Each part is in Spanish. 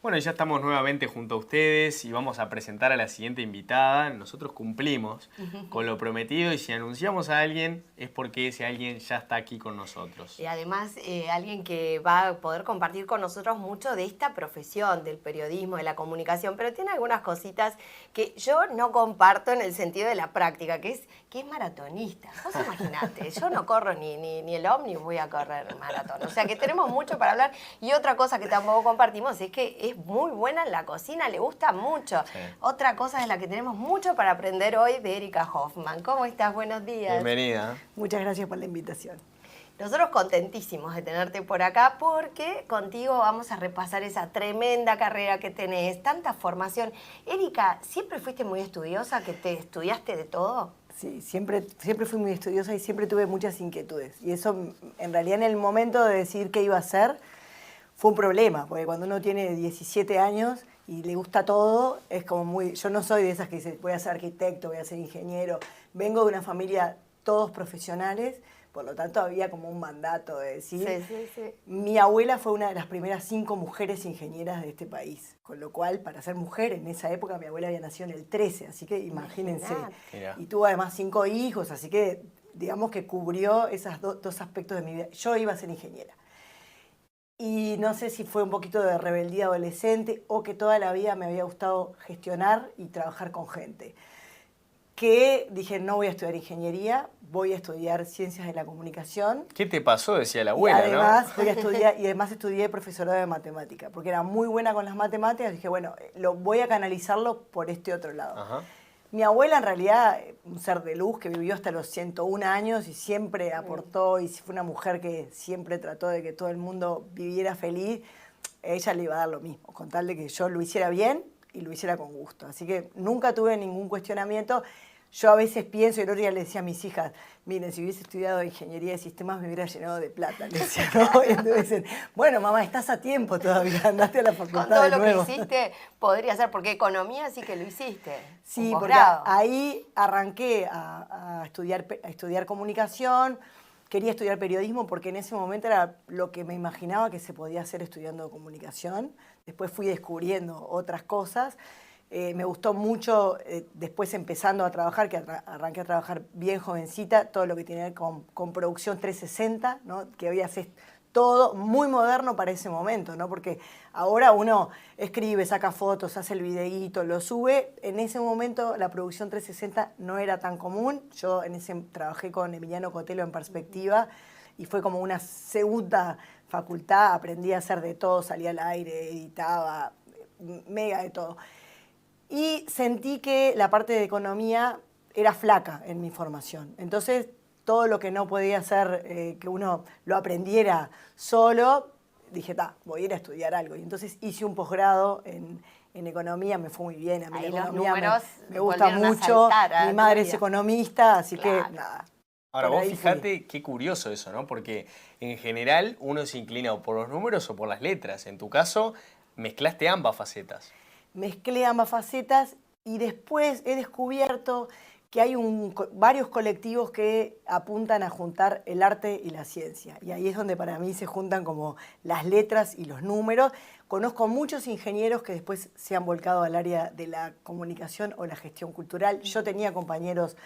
Bueno, ya estamos nuevamente junto a ustedes y vamos a presentar a la siguiente invitada. Nosotros cumplimos con lo prometido y si anunciamos a alguien es porque ese alguien ya está aquí con nosotros. Y además alguien que va a poder compartir con nosotros mucho de esta profesión, del periodismo, de la comunicación, pero tiene algunas cositas que yo no comparto en el sentido de la práctica, que es maratonista. Vos imaginate, yo no corro ni el ómnibus voy a correr maratón. O sea que tenemos mucho para hablar. Y otra cosa que tampoco compartimos es que es muy buena en la cocina, le gusta mucho. Sí. Otra cosa de la que tenemos mucho para aprender hoy de Erika Hoffman. ¿Cómo estás? Buenos días. Bienvenida. Muchas gracias por la invitación. Nosotros contentísimos de tenerte por acá porque contigo vamos a repasar esa tremenda carrera que tenés, tanta formación. Erika, ¿siempre fuiste muy estudiosa, que te estudiaste de todo? Sí, siempre fui muy estudiosa y siempre tuve muchas inquietudes. Y eso, en realidad, en el momento de decidir qué iba a hacer, fue un problema, porque cuando uno tiene 17 años y le gusta todo, es como muy... Yo no soy de esas que dice, voy a ser arquitecto, voy a ser ingeniero. Vengo de una familia, todos profesionales, por lo tanto había como un mandato de decir... Sí. Mi abuela fue una de las primeras 5 mujeres ingenieras de este país, con lo cual, para ser mujer, en esa época mi abuela había nacido en el 13, así que imagínense. Y tuvo además 5 hijos, así que digamos que cubrió esos dos aspectos de mi vida. Yo iba a ser ingeniera. Y no sé si fue un poquito de rebeldía adolescente o que toda la vida me había gustado gestionar y trabajar con gente. Que dije, no voy a estudiar ingeniería, voy a estudiar ciencias de la comunicación. ¿Qué te pasó? Decía la abuela, y además, ¿no? Voy a estudiar, y además estudié profesorado de matemática, porque era muy buena con las matemáticas. Dije, bueno, voy a canalizarlo por este otro lado. Ajá. Mi abuela, en realidad, un ser de luz que vivió hasta los 101 años y siempre aportó, y fue una mujer que siempre trató de que todo el mundo viviera feliz, ella le iba a dar lo mismo, con tal de que yo lo hiciera bien y lo hiciera con gusto. Así que nunca tuve ningún cuestionamiento. Yo a veces pienso, y el otro día le decía a mis hijas, miren, si hubiese estudiado ingeniería de sistemas me hubiera llenado de plata. Le decía, ¿no? Y entonces dicen, bueno, mamá, estás a tiempo todavía, andaste a la facultad con todo de lo nuevo. que hiciste, podría ser, porque economía sí que lo hiciste. Sí, porque ahí arranqué a estudiar comunicación, quería estudiar periodismo porque en ese momento era lo que me imaginaba que se podía hacer estudiando comunicación. Después fui descubriendo otras cosas. Me gustó mucho, después empezando a trabajar, que arranqué a trabajar bien jovencita, todo lo que tiene que ver con producción 360, ¿no? Que había todo muy moderno para ese momento, ¿no? Porque ahora uno escribe, saca fotos, hace el videíto, lo sube. En ese momento la producción 360 no era tan común. Yo trabajé con Emiliano Cotelo en Perspectiva y fue como una segunda facultad. Aprendí a hacer de todo, salía al aire, editaba, mega de todo. Y sentí que la parte de economía era flaca en mi formación. Entonces, todo lo que no podía hacer, que uno lo aprendiera solo, dije, voy a ir a estudiar algo. Y entonces hice un posgrado en economía, me fue muy bien. A mí ahí la economía me gusta mucho. Mi madre es economista, así que nada. Ahora, vos fíjate qué curioso eso, ¿no? Porque en general uno se inclina o por los números o por las letras. En tu caso, mezclaste ambas facetas. Mezclé ambas facetas y después he descubierto que hay varios colectivos que apuntan a juntar el arte y la ciencia. Y ahí es donde para mí se juntan como las letras y los números. Conozco muchos ingenieros que después se han volcado al área de la comunicación o la gestión cultural. Yo tenía compañeros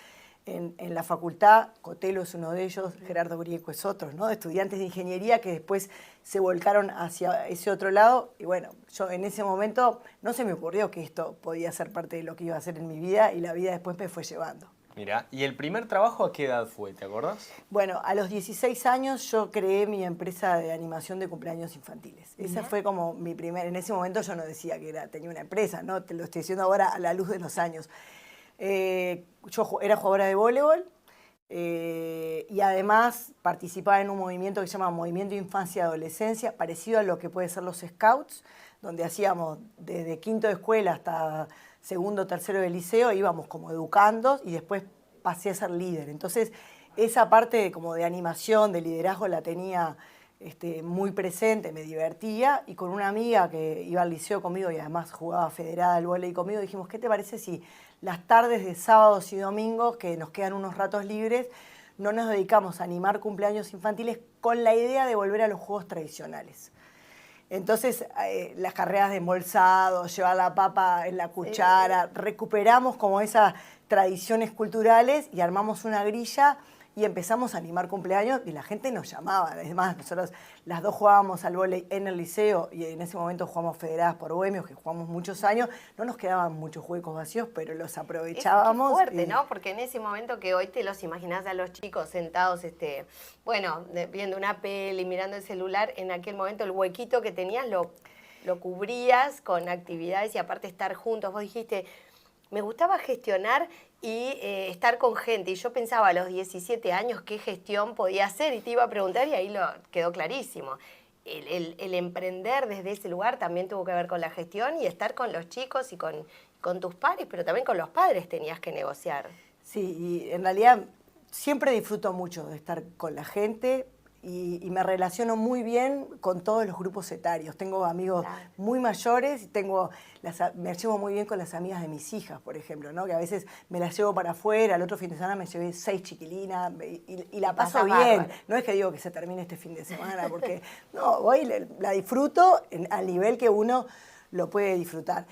en la facultad, Cotelo es uno de ellos, Gerardo Grieco es otro, ¿no? Estudiantes de ingeniería que después se volcaron hacia ese otro lado. Y bueno, yo en ese momento no se me ocurrió que esto podía ser parte de lo que iba a hacer en mi vida y la vida después me fue llevando. Mira, ¿y el primer trabajo a qué edad fue? ¿Te acordás? Bueno, a los 16 años yo creé mi empresa de animación de cumpleaños infantiles. Esa fue como mi en ese momento yo no decía que tenía una empresa, ¿no? Te lo estoy diciendo ahora a la luz de los años. Yo era jugadora de voleibol y además participaba en un movimiento que se llama Movimiento Infancia y Adolescencia, parecido a lo que puede ser los Scouts, donde hacíamos desde quinto de escuela hasta segundo, tercero de liceo, íbamos como educandos y después pasé a ser líder. Entonces, esa parte como de animación, de liderazgo la tenía muy presente, me divertía, y con una amiga que iba al liceo conmigo y además jugaba federada al vóley conmigo, dijimos, ¿qué te parece si las tardes de sábados y domingos, que nos quedan unos ratos libres, no nos dedicamos a animar cumpleaños infantiles con la idea de volver a los juegos tradicionales? Entonces, las carreras de embolsado, llevar la papa en la cuchara, recuperamos como esas tradiciones culturales y armamos una grilla y empezamos a animar cumpleaños y la gente nos llamaba. Además, nosotros las dos jugábamos al vóley en el liceo y en ese momento jugamos federadas por bohemios, que jugamos muchos años. No nos quedaban muchos huecos vacíos, pero los aprovechábamos. Es fuerte, ¿no? Porque en ese momento que hoy te los imaginás a los chicos sentados, viendo una peli, mirando el celular, en aquel momento el huequito que tenías lo cubrías con actividades y aparte estar juntos. Vos dijiste, me gustaba gestionar y estar con gente. Y yo pensaba a los 17 años qué gestión podía hacer y te iba a preguntar y ahí lo quedó clarísimo. El emprender desde ese lugar también tuvo que ver con la gestión y estar con los chicos y con tus pares, pero también con los padres tenías que negociar. Sí, y en realidad siempre disfruto mucho de estar con la gente y me relaciono muy bien con todos los grupos etarios. Tengo amigos muy mayores y me llevo muy bien con las amigas de mis hijas, por ejemplo, ¿no? Que a veces me las llevo para afuera, el otro fin de semana me llevé 6 chiquilinas y la paso bien. Bárbaro. No es que digo que se termine este fin de semana, porque no, voy, la disfruto al nivel que uno lo puede disfrutar.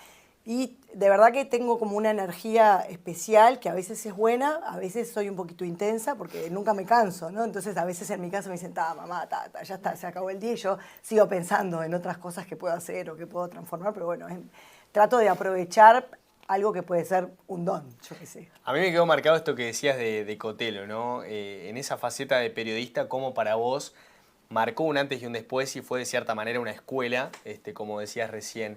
Y de verdad que tengo como una energía especial que a veces es buena, a veces soy un poquito intensa porque nunca me canso, ¿no? Entonces a veces en mi casa me dicen, mamá, ya está, se acabó el día y yo sigo pensando en otras cosas que puedo hacer o que puedo transformar, pero bueno, trato de aprovechar algo que puede ser un don, yo qué sé. A mí me quedó marcado esto que decías de Cotelo, ¿no? En esa faceta de periodista, cómo para vos marcó un antes y un después y fue de cierta manera una escuela, como decías recién.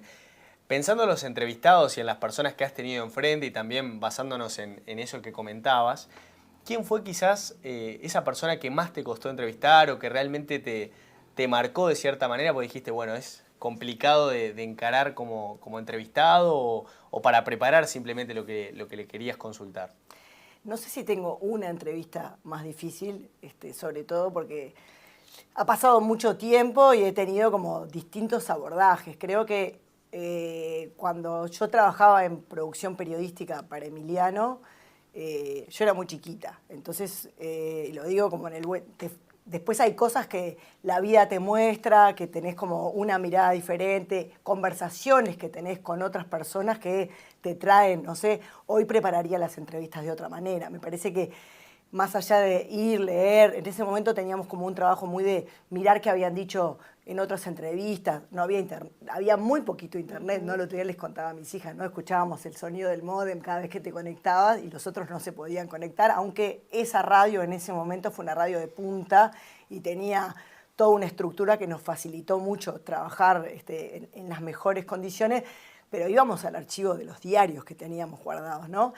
Pensando en los entrevistados y en las personas que has tenido enfrente y también basándonos en eso que comentabas, ¿quién fue quizás esa persona que más te costó entrevistar o que realmente te marcó de cierta manera? Porque dijiste, bueno, es complicado de encarar como entrevistado o para preparar simplemente lo que le querías consultar. No sé si tengo una entrevista más difícil, sobre todo porque ha pasado mucho tiempo y he tenido como distintos abordajes. Creo que cuando yo trabajaba en producción periodística para Emiliano, yo era muy chiquita. Entonces, lo digo como en el buen... Después hay cosas que la vida te muestra, que tenés como una mirada diferente, conversaciones que tenés con otras personas que te traen, no sé, hoy prepararía las entrevistas de otra manera. Me parece que más allá de ir, leer, en ese momento teníamos como un trabajo muy de mirar qué habían dicho en otras entrevistas. No había internet, había muy poquito internet, ¿no? El otro día les contaba a mis hijas, ¿no? Escuchábamos el sonido del módem cada vez que te conectabas y los otros no se podían conectar, aunque esa radio en ese momento fue una radio de punta y tenía toda una estructura que nos facilitó mucho trabajar en las mejores condiciones, pero íbamos al archivo de los diarios que teníamos guardados, ¿no?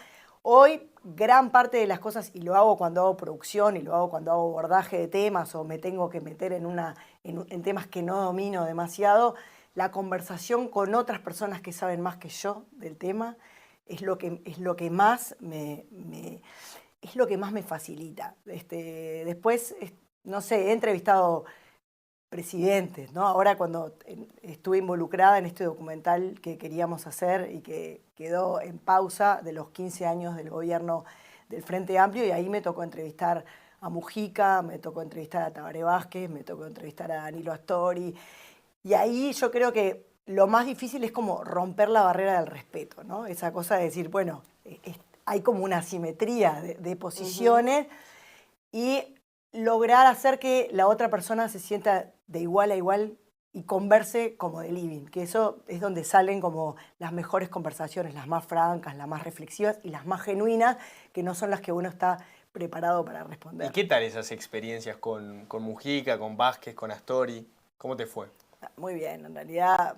Hoy, gran parte de las cosas, y lo hago cuando hago producción, y lo hago cuando hago abordaje de temas, o me tengo que meter en temas que no domino demasiado, la conversación con otras personas que saben más que yo del tema es lo que más me facilita. Después, no sé, he entrevistado presidentes, ¿no? Ahora cuando estuve involucrada en este documental que queríamos hacer y que quedó en pausa de los 15 años del gobierno del Frente Amplio, y ahí me tocó entrevistar a Mujica, me tocó entrevistar a Tabaré Vázquez, me tocó entrevistar a Danilo Astori, y ahí yo creo que lo más difícil es como romper la barrera del respeto, ¿no? Esa cosa de decir, bueno, hay como una asimetría de posiciones y lograr hacer que la otra persona se sienta de igual a igual y converse como de living, que eso es donde salen como las mejores conversaciones, las más francas, las más reflexivas y las más genuinas, que no son las que uno está preparado para responder. ¿Y qué tal esas experiencias con Mujica, con Vázquez, con Astori? ¿Cómo te fue? Muy bien, en realidad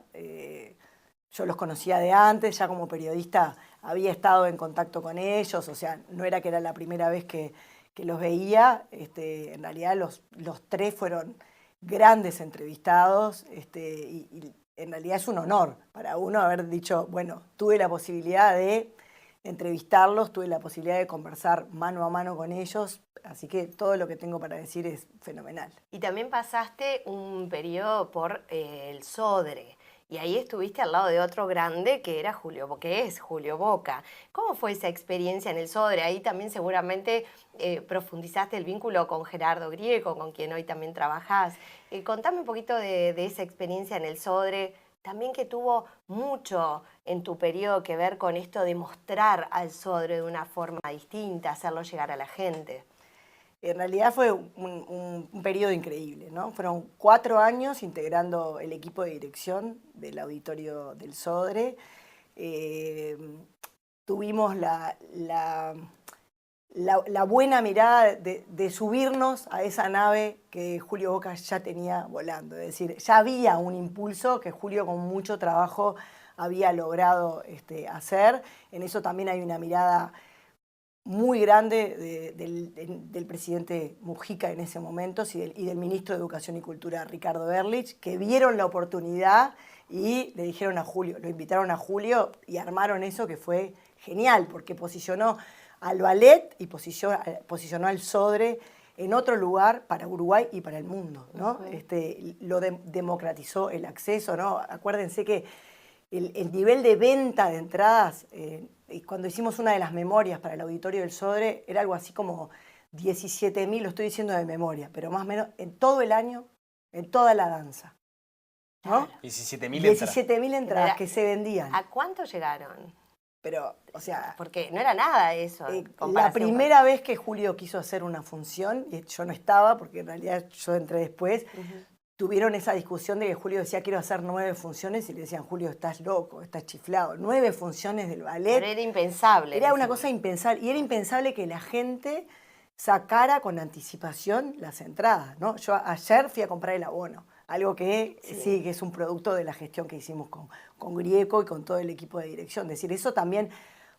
yo los conocía de antes, ya como periodista había estado en contacto con ellos, o sea, no era que era la primera vez que los veía, en realidad los tres fueron grandes entrevistados y en realidad es un honor para uno haber dicho, bueno, tuve la posibilidad de entrevistarlos, tuve la posibilidad de conversar mano a mano con ellos, así que todo lo que tengo para decir es fenomenal. Y también pasaste un periodo por el Sodre. Y ahí estuviste al lado de otro grande que era que es Julio Boca. ¿Cómo fue esa experiencia en el Sodre? Ahí también seguramente profundizaste el vínculo con Gerardo Grieco, con quien hoy también trabajás. Contame un poquito de esa experiencia en el Sodre, también que tuvo mucho en tu periodo que ver con esto de mostrar al Sodre de una forma distinta, hacerlo llegar a la gente. En realidad fue un periodo increíble, ¿no? Fueron 4 años integrando el equipo de dirección del auditorio del Sodre. Tuvimos la buena mirada de subirnos a esa nave que Julio Boca ya tenía volando. Es decir, ya había un impulso que Julio con mucho trabajo había logrado hacer. En eso también hay una mirada muy grande del presidente Mujica en ese momento y del ministro de Educación y Cultura, Ricardo Ehrlich, que vieron la oportunidad y le dijeron a Julio, lo invitaron a Julio y armaron eso que fue genial, porque posicionó al ballet y posicionó al Sodre en otro lugar para Uruguay y para el mundo, ¿no? Lo democratizó el acceso, ¿no? Acuérdense que el nivel de venta de entradas, cuando hicimos una de las memorias para el auditorio del Sodre, era algo así como 17.000, lo estoy diciendo de memoria, pero más o menos en todo el año, en toda la danza, ¿no? 17.000 entradas que se vendían. ¿A cuánto llegaron? Pero, o sea... Porque no era nada eso. La primera vez que Julio quiso hacer una función, y yo no estaba, porque en realidad yo entré después, tuvieron esa discusión de que Julio decía quiero hacer 9 funciones y le decían Julio estás loco, estás chiflado. 9 funciones del ballet. Pero era impensable. Era una cosa impensable. Y era impensable que la gente sacara con anticipación las entradas, ¿no? Yo ayer fui a comprar el abono. Algo que sí, que es un producto de la gestión que hicimos con Grieco y con todo el equipo de dirección. Es decir, eso también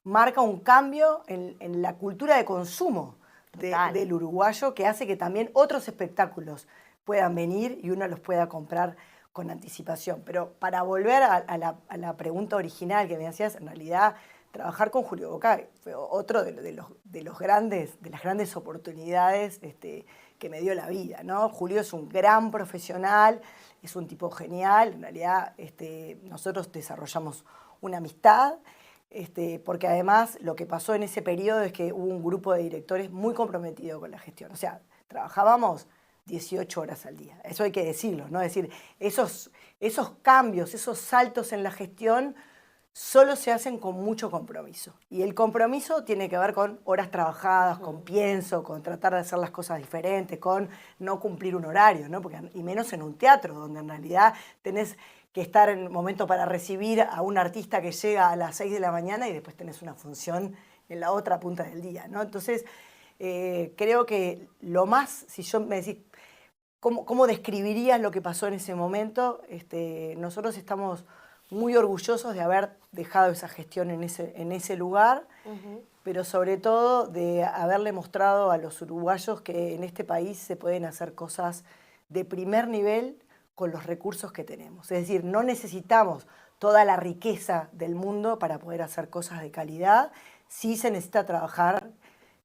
marca un cambio en la cultura de consumo del uruguayo que hace que también otros espectáculos puedan venir y uno los pueda comprar con anticipación. Pero para volver a la pregunta original que me hacías, en realidad trabajar con Julio Boca fue otro de las grandes oportunidades que me dio la vida, ¿no? Julio es un gran profesional, es un tipo genial, en realidad nosotros desarrollamos una amistad, porque además lo que pasó en ese periodo es que hubo un grupo de directores muy comprometido con la gestión, o sea, trabajábamos 18 horas al día, eso hay que decirlo, ¿no? Es decir, esos cambios, esos saltos en la gestión solo se hacen con mucho compromiso. Y el compromiso tiene que ver con horas trabajadas, con pienso, con tratar de hacer las cosas diferentes, con no cumplir un horario, ¿no? Y menos en un teatro, donde en realidad tenés que estar en un momento para recibir a un artista que llega a las 6 de la mañana y después tenés una función en la otra punta del día, ¿no? Entonces, creo que lo más, si yo me decís, ¿cómo describirías lo que pasó en ese momento? Nosotros estamos muy orgullosos de haber dejado esa gestión en ese lugar, pero sobre todo de haberle mostrado a los uruguayos que en este país se pueden hacer cosas de primer nivel con los recursos que tenemos. Es decir, no necesitamos toda la riqueza del mundo para poder hacer cosas de calidad, sí se necesita trabajar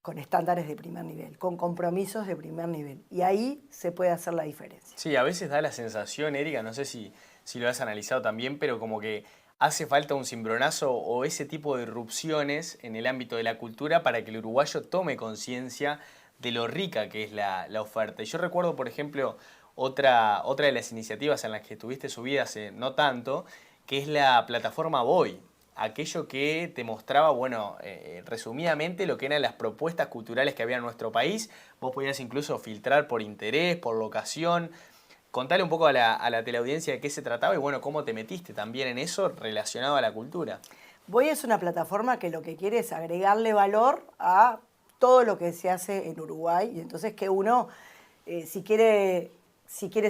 con estándares de primer nivel, con compromisos de primer nivel, y ahí se puede hacer la diferencia. Sí, a veces da la sensación, Erika, no sé si lo has analizado también, pero como que hace falta un cimbronazo o ese tipo de irrupciones en el ámbito de la cultura para que el uruguayo tome conciencia de lo rica que es la oferta. Y yo recuerdo, por ejemplo, otra de las iniciativas en las que estuviste subida hace no tanto, que es la plataforma Voy, aquello que te mostraba, bueno, resumidamente lo que eran las propuestas culturales que había en nuestro país. Vos podías incluso filtrar por interés, por locación. Contale un poco a la teleaudiencia de qué se trataba y bueno, cómo te metiste también en eso relacionado a la cultura. Voy es una plataforma que lo que quiere es agregarle valor a todo lo que se hace en Uruguay y entonces que uno, si quiere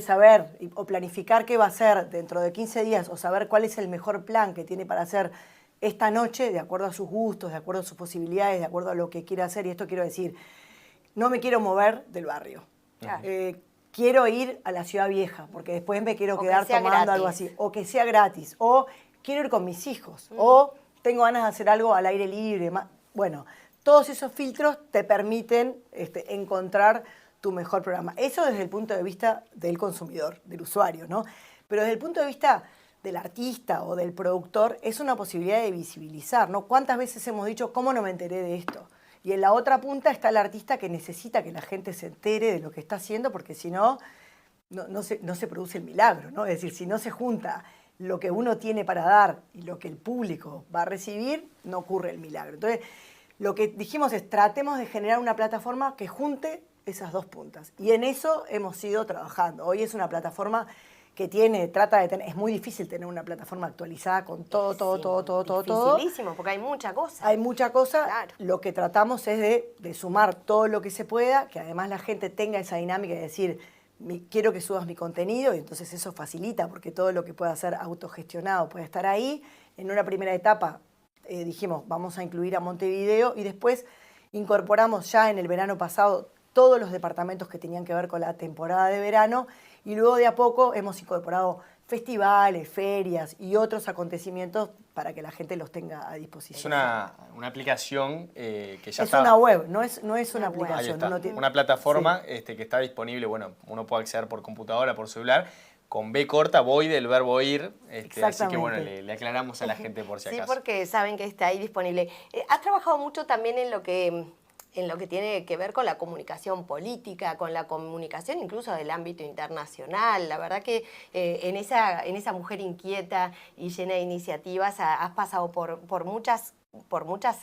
saber o planificar qué va a hacer dentro de 15 días o saber cuál es el mejor plan que tiene para hacer esta noche, de acuerdo a sus gustos, de acuerdo a sus posibilidades, de acuerdo a lo que quiere hacer, y esto quiero decir, no me quiero mover del barrio. Quiero ir a la Ciudad Vieja, porque después me quiero quedar tomando algo así. O que sea gratis. O quiero ir con mis hijos. O tengo ganas de hacer algo al aire libre. Bueno, todos esos filtros te permiten encontrar tu mejor programa. Eso desde el punto de vista del consumidor, del usuario, ¿no? Pero desde el punto de vista del artista o del productor es una posibilidad de visibilizar, ¿no? ¿Cuántas veces hemos dicho, cómo no me enteré de esto? Y en la otra punta está el artista que necesita que la gente se entere de lo que está haciendo, porque si no, no se produce el milagro, ¿no? Es decir, si no se junta lo que uno tiene para dar y lo que el público va a recibir, no ocurre el milagro. Entonces, lo que dijimos es, tratemos de generar una plataforma que junte esas dos puntas. Y en eso hemos ido trabajando. Hoy es una plataforma que es muy difícil tener una plataforma actualizada con todo. Dificilísimo, porque hay mucha cosa. Hay mucha cosa. Claro. Lo que tratamos es de sumar todo lo que se pueda, que además la gente tenga esa dinámica de decir, quiero que subas mi contenido, y entonces eso facilita, porque todo lo que pueda ser autogestionado puede estar ahí. En una primera etapa dijimos, vamos a incluir a Montevideo, y después incorporamos ya en el verano pasado todos los departamentos que tenían que ver con la temporada de verano, y luego de a poco hemos incorporado festivales, ferias y otros acontecimientos para que la gente los tenga a disposición. Es una aplicación que ya es está... una web, no es una web. aplicación. Ahí está. Una plataforma que está disponible, bueno, uno puede acceder por computadora, por celular, con B corta, voy del verbo ir, así que bueno, le aclaramos a la gente por si acaso. Sí, porque saben que está ahí disponible. Has trabajado mucho también en lo que tiene que ver con la comunicación política, con la comunicación incluso del ámbito internacional. La verdad que en esa mujer inquieta y llena de iniciativas has pasado por muchas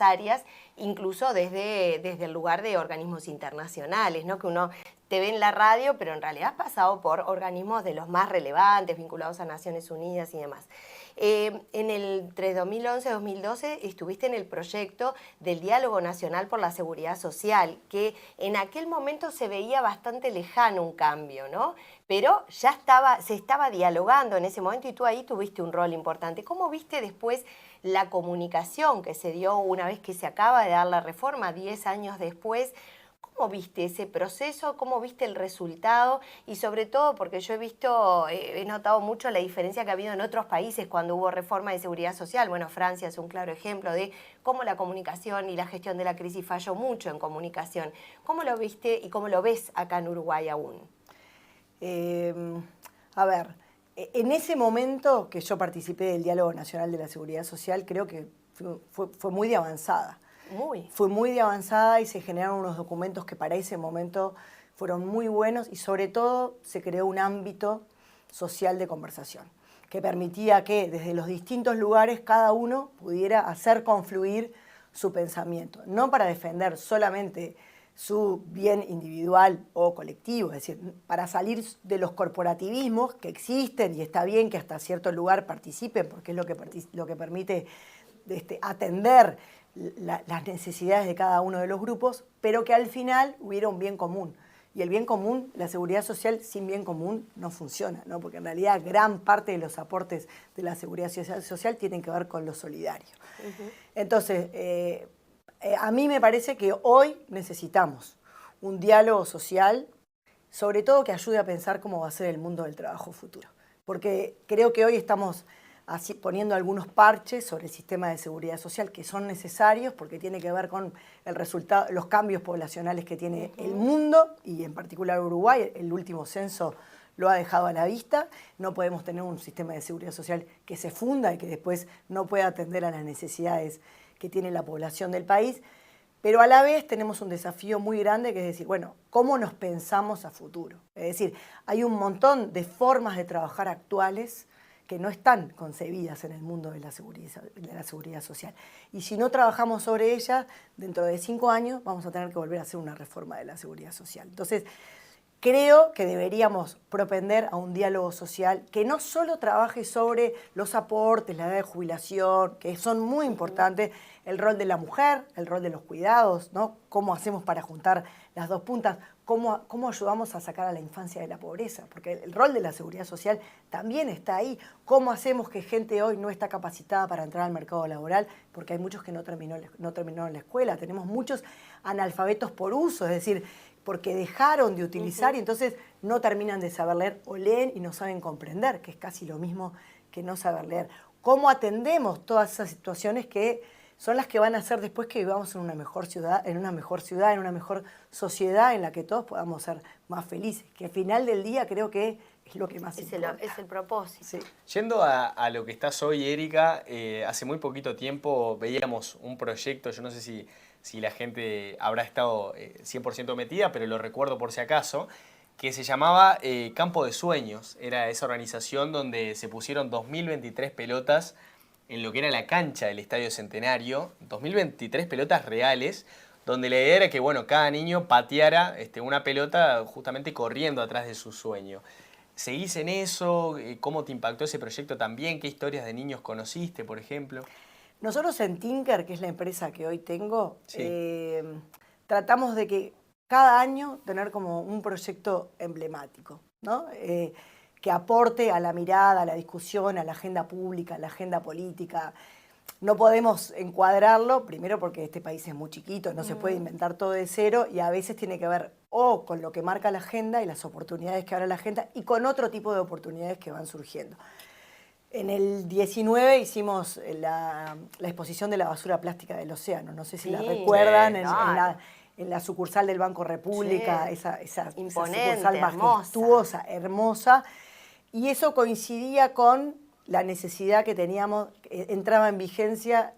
áreas, incluso desde el lugar de organismos internacionales, ¿no? Que uno te ve en la radio, pero en realidad has pasado por organismos de los más relevantes, vinculados a Naciones Unidas y demás. Entre 2011 y 2012 estuviste en el proyecto del Diálogo Nacional por la Seguridad Social, que en aquel momento se veía bastante lejano un cambio, ¿no? Pero ya se estaba dialogando en ese momento y tú ahí tuviste un rol importante. ¿Cómo viste después la comunicación que se dio una vez que se acaba de dar la reforma, 10 años después? ¿Cómo viste ese proceso? ¿Cómo viste el resultado? Y sobre todo, porque yo he notado mucho la diferencia que ha habido en otros países cuando hubo reforma de seguridad social. Bueno, Francia es un claro ejemplo de cómo la comunicación y la gestión de la crisis falló mucho en comunicación. ¿Cómo lo viste y cómo lo ves acá en Uruguay aún? A ver, en ese momento que yo participé del Diálogo Nacional de la Seguridad Social, creo que fue muy de avanzada. Fue muy de avanzada y se generaron unos documentos que para ese momento fueron muy buenos, y sobre todo se creó un ámbito social de conversación que permitía que desde los distintos lugares cada uno pudiera hacer confluir su pensamiento, no para defender solamente su bien individual o colectivo, es decir, para salir de los corporativismos que existen, y está bien que hasta cierto lugar participen porque es lo que permite atender las necesidades de cada uno de los grupos, pero que al final hubiera un bien común. Y el bien común, la seguridad social sin bien común no funciona, ¿no? Porque en realidad gran parte de los aportes de la seguridad social tienen que ver con lo solidario. Entonces, a mí me parece que hoy necesitamos un diálogo social, sobre todo que ayude a pensar cómo va a ser el mundo del trabajo futuro. Porque creo que hoy estamos poniendo algunos parches sobre el sistema de seguridad social que son necesarios porque tiene que ver con los cambios poblacionales que tiene el mundo y en particular Uruguay. El último censo lo ha dejado a la vista. No podemos tener un sistema de seguridad social que se funda y que después no pueda atender a las necesidades que tiene la población del país. Pero a la vez tenemos un desafío muy grande, que es decir, bueno, ¿cómo nos pensamos a futuro? Es decir, hay un montón de formas de trabajar actuales que no están concebidas en el mundo de la seguridad social. Y si no trabajamos sobre ellas, dentro de 5 años vamos a tener que volver a hacer una reforma de la seguridad social. Entonces, creo que deberíamos propender a un diálogo social que no solo trabaje sobre los aportes, la edad de jubilación, que son muy importantes, el rol de la mujer, el rol de los cuidados, ¿no? Cómo hacemos para juntar las dos puntas, cómo ayudamos a sacar a la infancia de la pobreza, porque el rol de la seguridad social también está ahí. Cómo hacemos que gente hoy no está capacitada para entrar al mercado laboral, porque hay muchos que no terminaron la escuela, tenemos muchos analfabetos por uso, es decir, porque dejaron de utilizar y entonces no terminan de saber leer o leen y no saben comprender, que es casi lo mismo que no saber leer. ¿Cómo atendemos todas esas situaciones que son las que van a hacer después que vivamos en una mejor ciudad, en una mejor sociedad en la que todos podamos ser más felices? Que al final del día creo que es lo que más importa. Es el propósito. Sí. Yendo a lo que estás hoy, Erika, hace muy poquito tiempo veíamos un proyecto, yo no sé si la gente habrá estado 100% metida, pero lo recuerdo por si acaso, que se llamaba Campo de Sueños. Era esa organización donde se pusieron 2023 pelotas en lo que era la cancha del Estadio Centenario, 2023 pelotas reales, donde la idea era que bueno, cada niño pateara una pelota justamente corriendo atrás de su sueño. ¿Seguís en eso? ¿Cómo te impactó ese proyecto también? ¿Qué historias de niños conociste, por ejemplo? Nosotros en Tinker, que es la empresa que hoy tengo, Sí. tratamos de que cada año tener como un proyecto emblemático, ¿no? Que aporte a la mirada, a la discusión, a la agenda pública, a la agenda política. No podemos encuadrarlo, primero porque este país es muy chiquito, no se puede inventar todo de cero y a veces tiene que ver o con lo que marca la agenda y las oportunidades que abre la agenda y con otro tipo de oportunidades que van surgiendo. En el 19 hicimos la exposición de la basura plástica del océano, no sé si la recuerdan, sí, en la sucursal del Banco República, Sí. esa Imponente, sucursal majestuosa, hermosa, y eso coincidía con la necesidad que teníamos, entraba en vigencia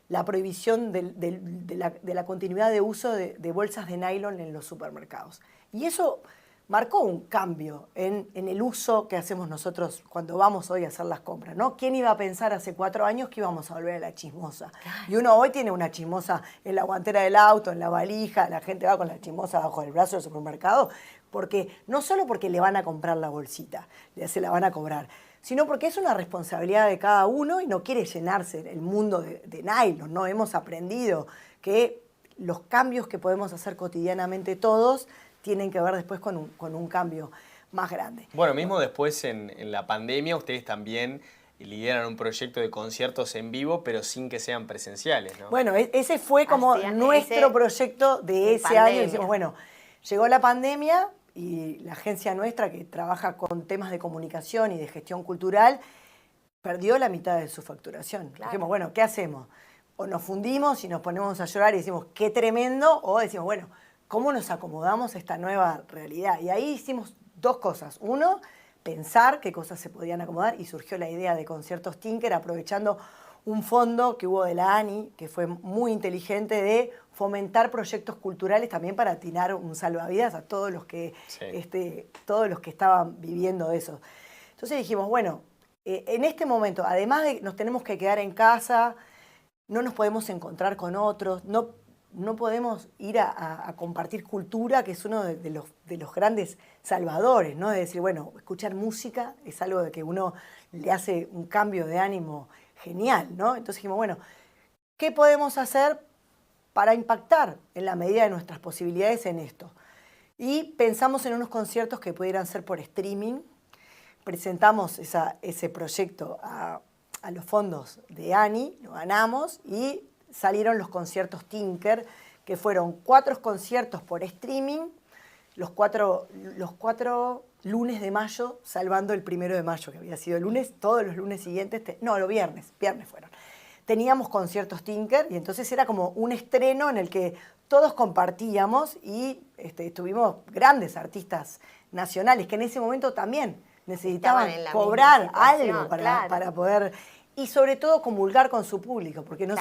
la prohibición de la continuidad de uso de bolsas de nylon en los supermercados. Y eso marcó un cambio en el uso que hacemos nosotros cuando vamos hoy a hacer las compras, ¿no? ¿Quién iba a pensar hace 4 años que íbamos a volver a la chismosa? Y uno hoy tiene una chismosa en la guantera del auto, en la valija, la gente va con la chismosa bajo el brazo del supermercado, porque no solo porque le van a comprar la bolsita, se la van a cobrar, sino porque es una responsabilidad de cada uno y no quiere llenarse el mundo de nylon, ¿no? Hemos aprendido que los cambios que podemos hacer cotidianamente todos tienen que ver después con un cambio más grande. Bueno, mismo después en la pandemia ustedes también lideran un proyecto de conciertos en vivo, pero sin que sean presenciales, ¿no? Bueno, ese fue como nuestro proyecto de ese año. Decimos, bueno, llegó la pandemia y la agencia nuestra que trabaja con temas de comunicación y de gestión cultural perdió la mitad de su facturación. Claro. Dijimos, bueno, ¿qué hacemos? O nos fundimos y nos ponemos a llorar y decimos, qué tremendo, o decimos, bueno, ¿cómo nos acomodamos a esta nueva realidad? Y ahí hicimos 2 cosas. Uno, pensar qué cosas se podían acomodar y surgió la idea de Conciertos Tinker aprovechando un fondo que hubo de la ANI, que fue muy inteligente de fomentar proyectos culturales también para atinar un salvavidas a todos los que, todos los que estaban viviendo eso. Entonces dijimos, bueno, en este momento, además de nos tenemos que quedar en casa, no nos podemos encontrar con otros, no podemos ir a compartir cultura, que es uno de los grandes salvadores, ¿no? De decir, bueno, escuchar música es algo de que uno le hace un cambio de ánimo genial, ¿no? Entonces dijimos, bueno, ¿qué podemos hacer para impactar en la medida de nuestras posibilidades en esto? Y pensamos en unos conciertos que pudieran ser por streaming. Presentamos ese proyecto a los fondos de ANI, lo ganamos y salieron los conciertos Tinker, que fueron 4 conciertos por streaming, los 4 lunes de mayo, salvando el 1 de mayo, que había sido el lunes, todos los lunes siguientes, los viernes fueron. Teníamos conciertos Tinker y entonces era como un estreno en el que todos compartíamos y tuvimos grandes artistas nacionales que en ese momento también necesitaban cobrar algo para poder... Y sobre todo comulgar con su público, porque no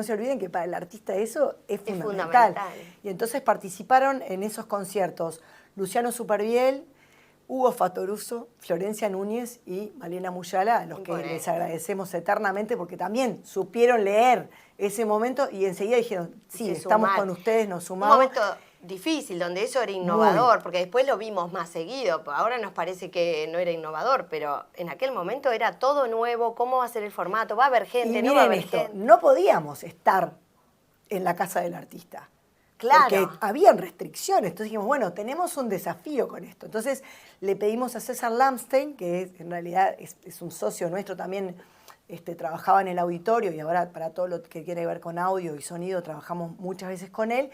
se olviden que para el artista eso es fundamental. Y entonces participaron en esos conciertos Luciano Superviel, Hugo Fatoruso, Florencia Núñez y Malena Muyala, a los que les agradecemos eternamente porque también supieron leer ese momento y enseguida dijeron, sí, estamos con ustedes, nos sumamos. Un momento difícil, donde eso era innovador, porque después lo vimos más seguido. Ahora nos parece que no era innovador, pero en aquel momento era todo nuevo. ¿Cómo va a ser el formato? ¿Va a haber gente? ¿No va a haber gente? No podíamos estar en la casa del artista. Claro. Porque habían restricciones. Entonces dijimos, bueno, tenemos un desafío con esto. Entonces le pedimos a César Lamstein, que en realidad es un socio nuestro también, trabajaba en el auditorio y ahora para todo lo que tiene que ver con audio y sonido trabajamos muchas veces con él.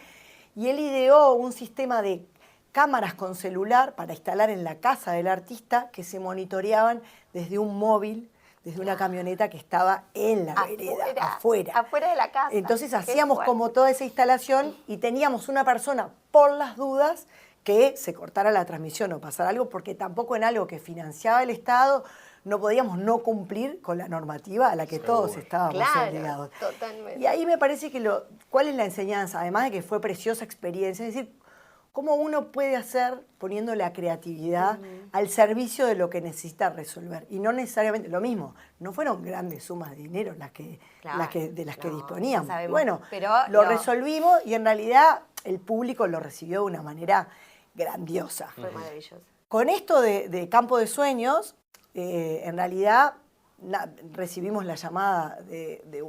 Y él ideó un sistema de cámaras con celular para instalar en la casa del artista que se monitoreaban desde un móvil, desde una camioneta que estaba en la vereda, afuera. Afuera de la casa. Entonces hacíamos como toda esa instalación y teníamos una persona, por las dudas, que se cortara la transmisión o pasara algo, porque tampoco en algo que financiaba el Estado no podíamos no cumplir con la normativa a la que todos estábamos obligados. Totalmente. Y ahí me parece que ¿cuál es la enseñanza? Además de que fue preciosa experiencia, es decir, cómo uno puede hacer poniendo la creatividad al servicio de lo que necesita resolver. Y no necesariamente, lo mismo, no fueron grandes sumas de dinero de las que disponíamos. Bueno, pero lo resolvimos y en realidad el público lo recibió de una manera grandiosa. Fue maravilloso. Con esto de Campo de Sueños, en realidad recibimos la llamada de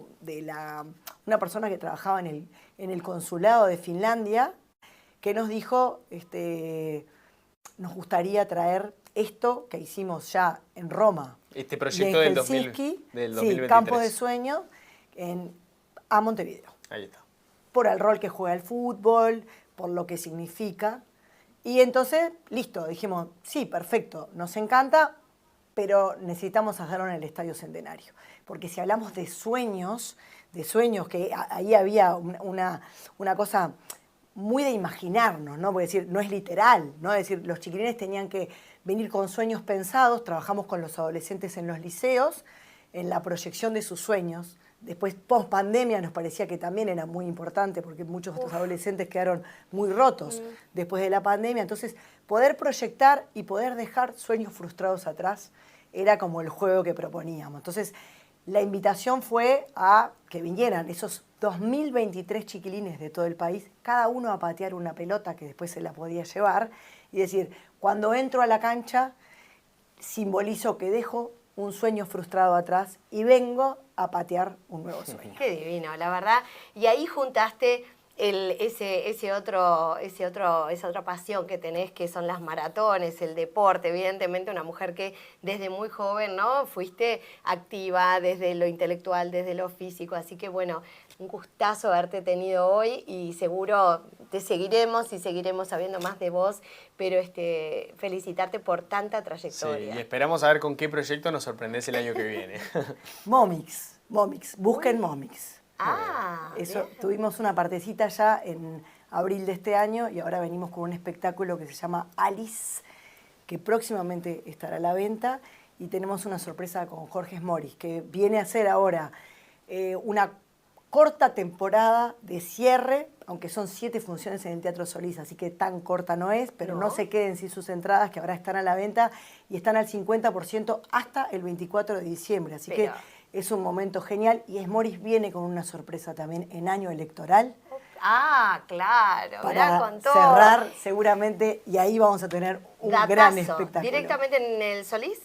una persona que trabajaba en el consulado de Finlandia, que nos dijo, nos gustaría traer esto que hicimos ya en Roma. Este proyecto del 2023. Sí, Campo de Sueños, a Montevideo. Ahí está. Por el rol que juega el fútbol, por lo que significa. Y entonces, listo, dijimos, sí, perfecto, nos encanta, pero necesitamos hacerlo en el Estadio Centenario. Porque si hablamos de sueños, que ahí había una cosa muy de imaginarnos, ¿no? Porque decir, no es literal, ¿no? Es decir, los chiquilines tenían que venir con sueños pensados, trabajamos con los adolescentes en los liceos, en la proyección de sus sueños. Después, post pandemia, nos parecía que también era muy importante porque muchos de estos adolescentes quedaron muy rotos después de la pandemia. Entonces, poder proyectar y poder dejar sueños frustrados atrás era como el juego que proponíamos. Entonces, la invitación fue a que vinieran esos 2023 chiquilines de todo el país, cada uno a patear una pelota que después se la podía llevar y decir, cuando entro a la cancha, simbolizo que dejo un sueño frustrado atrás y vengo a patear un nuevo sueño. Qué divino, la verdad. Y ahí juntaste esa otra pasión que tenés, que son las maratones, el deporte. Evidentemente una mujer que desde muy joven, ¿no? Fuiste activa desde lo intelectual, desde lo físico. Así que bueno, un gustazo haberte tenido hoy y seguro te seguiremos y seguiremos sabiendo más de vos, pero felicitarte por tanta trayectoria. Sí, y esperamos a ver con qué proyecto nos sorprendés el año que viene. Momix, busquen Momix. Bien. Tuvimos una partecita ya en abril de este año y ahora venimos con un espectáculo que se llama Alice, que próximamente estará a la venta, y tenemos una sorpresa con Jorge Moris, que viene a hacer ahora una corta temporada de cierre, aunque son 7 funciones en el Teatro Solís, así que tan corta no es, pero no se queden sin sus entradas, que ahora están a la venta y están al 50% hasta el 24 de diciembre, así que es un momento genial. Y Moris viene con una sorpresa también en año electoral. Claro, para con todo. cerrar seguramente, y ahí vamos a tener un gran espectáculo. ¿Directamente en el Solís?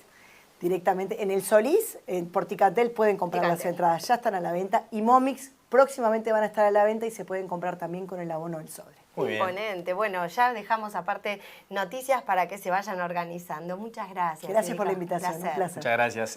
Directamente en el Solís, en Porticatel pueden comprar las entradas, ya están a la venta, y Momix próximamente van a estar a la venta y se pueden comprar también con el abono del sobre. Muy imponente. Bien. Bueno, ya dejamos aparte noticias para que se vayan organizando. Muchas gracias. Gracias por la invitación, un placer. Muchas gracias.